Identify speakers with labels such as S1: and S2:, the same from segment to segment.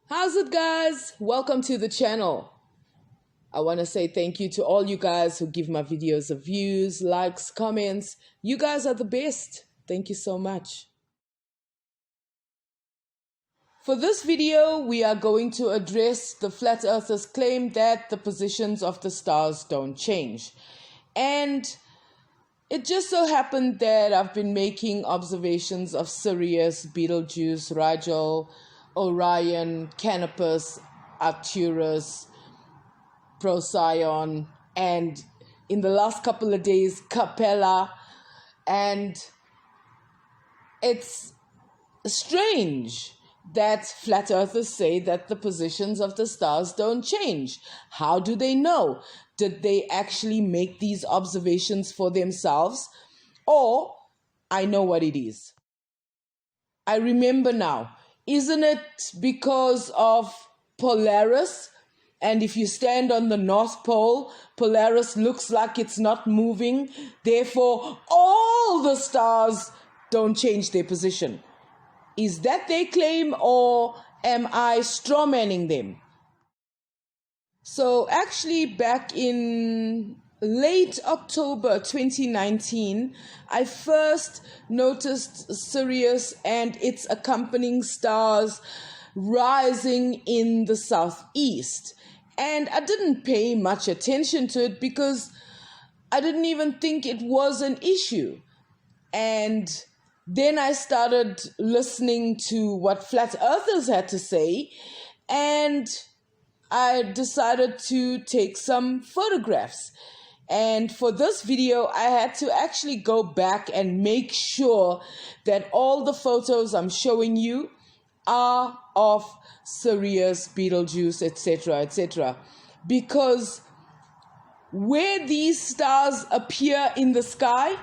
S1: How's it, guys? Welcome to the channel. I want to say thank you to all you guys who give my videos a views, likes, comments. You guys are the best. Thank you so much. For this video, we are going to address the flat earthers' claim that the positions of the stars don't change. And it just so happened that I've been making observations of Sirius, Betelgeuse, Rigel, Orion, Canopus, Arcturus, Procyon, and in the last couple of days, Capella. And it's strange that flat earthers say that the positions of the stars don't change. How do they know? Did they actually make these observations for themselves? Or, I know what it is. I remember now. Isn't it because of Polaris? And if you stand on the North Pole, Polaris looks like it's not moving. Therefore, all the stars don't change their position. Is that their claim, or am I strawmanning them? So actually, back in late October 2019, I first noticed Sirius and its accompanying stars rising in the southeast. And I didn't pay much attention to it because I didn't even think it was an issue. And then I started listening to what flat earthers had to say, and I decided to take some photographs. And for this video, I had to actually go back and make sure that all the photos I'm showing you are of Sirius, Betelgeuse, etc., etc. Because where these stars appear in the sky,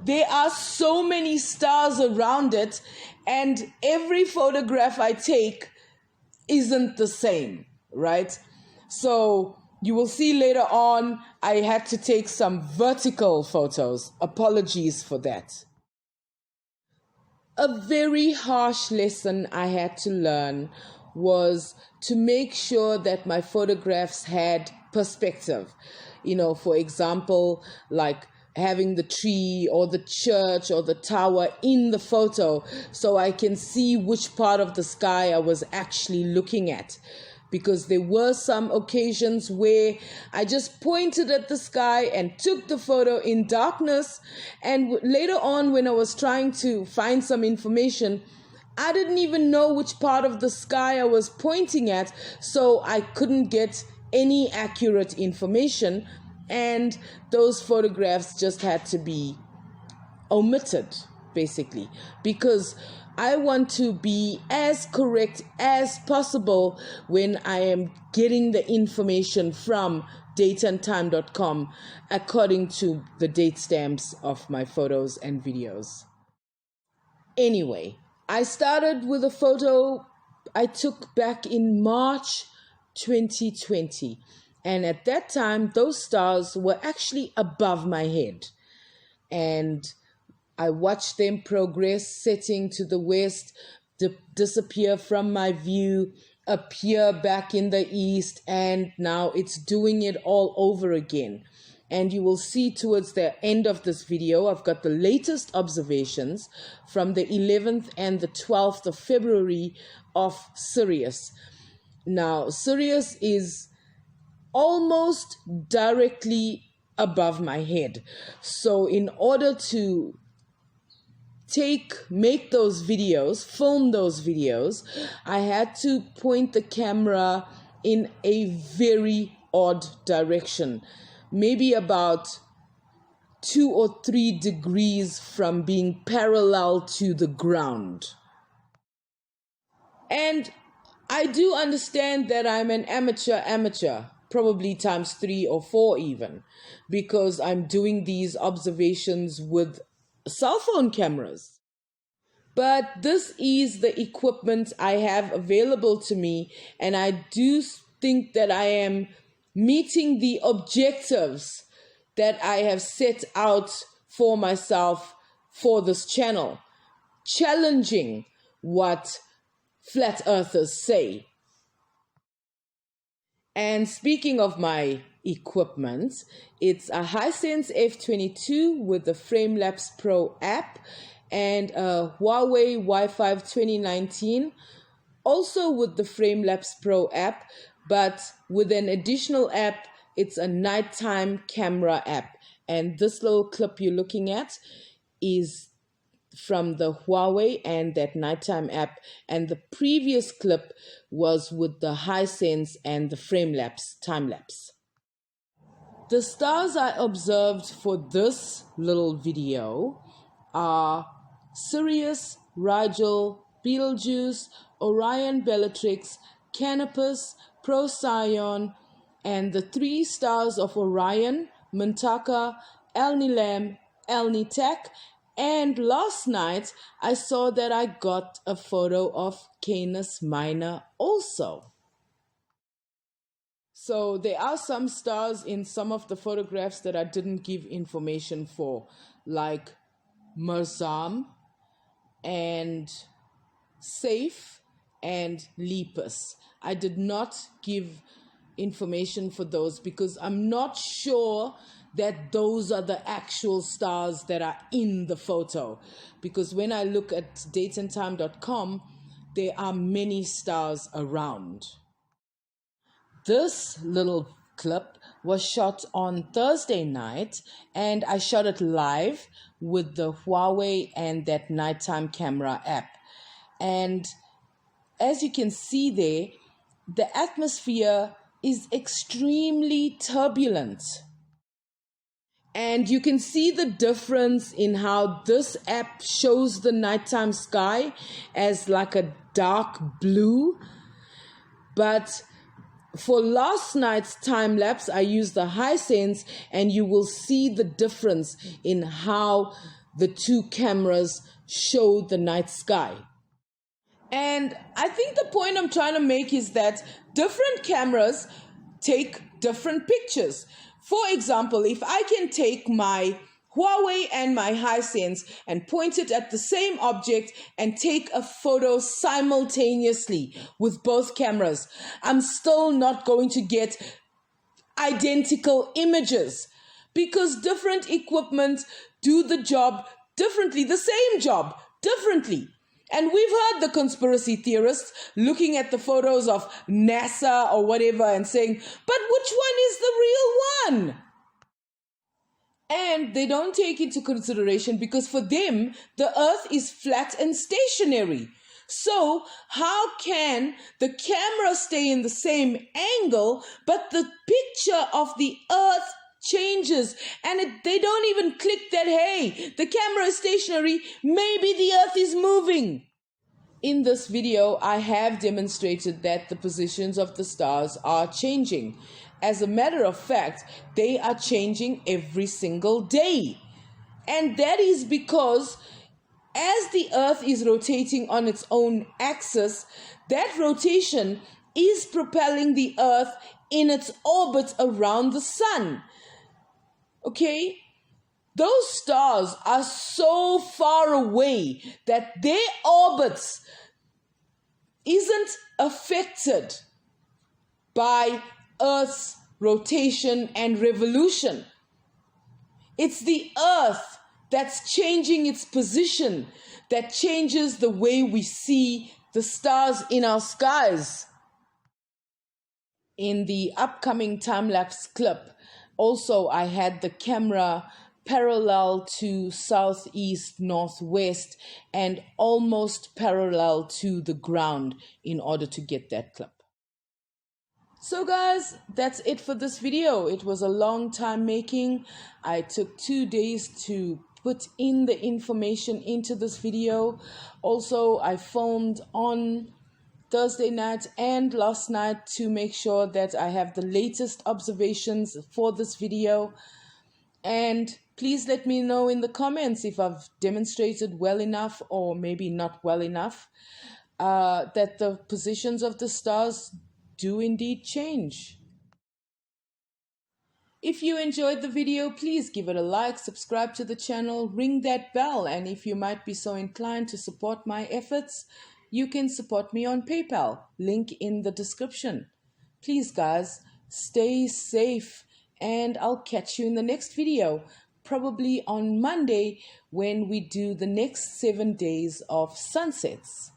S1: there are so many stars around it, and every photograph I take isn't the same, right? So you will see later on, I had to take some vertical photos. Apologies for that. A very harsh lesson I had to learn was to make sure that my photographs had perspective. You know, for example, like having the tree or the church or the tower in the photo so I can see which part of the sky I was actually looking at. Because there were some occasions where I just pointed at the sky and took the photo in darkness. And later on, when I was trying to find some information, I didn't even know which part of the sky I was pointing at, so I couldn't get any accurate information. And those photographs just had to be omitted, basically, because I want to be as correct as possible when I am getting the information from dateandtime.com according to the date stamps of my photos and videos. Anyway, I started with a photo I took back in March 2020. And at that time, those stars were actually above my head. And I watched them progress, setting to the west, disappear from my view, appear back in the east, and now it's doing it all over again. And you will see towards the end of this video, I've got the latest observations from the 11th and the 12th of February of Sirius. Now, Sirius is almost directly above my head. So in order to make those videos, film those videos, I had to point the camera in a very odd direction, maybe about 2 or 3 degrees from being parallel to the ground. And I do understand that I'm an amateur, probably times 3 or 4 even, because I'm doing these observations with cell phone cameras. But this is the equipment I have available to me, and I do think that I am meeting the objectives that I have set out for myself for this channel, challenging what flat earthers say. And speaking of my equipment, it's a Hisense F22 with the Framelapse Pro app and a Huawei Wi-Fi 2019, also with the Framelapse Pro app, but with an additional app. It's a nighttime camera app. And this little clip you're looking at is from the Huawei and that nighttime app, and the previous clip was with the Hisense and the Framelapse time lapse. The stars I observed for this little video are Sirius, Rigel, Betelgeuse, Orion Bellatrix, Canopus, Procyon, and the 3 stars of Orion, Mintaka, Alnilam, Alnitak, and last night I saw that I got a photo of Canis Minor also. So there are some stars in some of the photographs that I didn't give information for, like Mersam and Safe and Lepus. I did not give information for those because I'm not sure that those are the actual stars that are in the photo, because when I look at dateandtime.com, there are many stars around. This little clip was shot on Thursday night, and I shot it live with the Huawei and that nighttime camera app. And as you can see there, the atmosphere is extremely turbulent. And you can see the difference in how this app shows the nighttime sky as like a dark blue. But for last night's time lapse, I used the Hisense, and you will see the difference in how the 2 cameras show the night sky. And I think the point I'm trying to make is that different cameras take different pictures. For example, if I can take my Huawei and my Hisense and point it at the same object and take a photo simultaneously with both cameras, I'm still not going to get identical images because different equipment do the job differently, the same job differently. And we've heard the conspiracy theorists looking at the photos of NASA or whatever and saying, but which one is the real one? And they don't take into consideration because for them, the earth is flat and stationary. So how can the camera stay in the same angle, but the picture of the earth changes? And they don't even click that, hey, the camera is stationary, maybe the earth is moving. In this video, I have demonstrated that the positions of the stars are changing. As a matter of fact, they are changing every single day. And that is because as the earth is rotating on its own axis, that rotation is propelling the earth in its orbit around the sun. Okay? Those stars are so far away that their orbits isn't affected by Earth's rotation and revolution. It's the Earth that's changing its position, that changes the way we see the stars in our skies. In the upcoming time-lapse clip, also I had the camera parallel to southeast, northwest, and almost parallel to the ground in order to get that clip. So guys, that's it for this video. It was a long time making. I took 2 days to put in the information into this video. Also, I filmed on Thursday night and last night to make sure that I have the latest observations for this video. And please let me know in the comments if I've demonstrated well enough or maybe not well enough that the positions of the stars do indeed change. If you enjoyed the video, please give it a like, subscribe to the channel, ring that bell, and if you might be so inclined to support my efforts, you can support me on PayPal, link in the description. Please guys, stay safe, and I'll catch you in the next video, probably on Monday when we do the next 7 days of sunsets.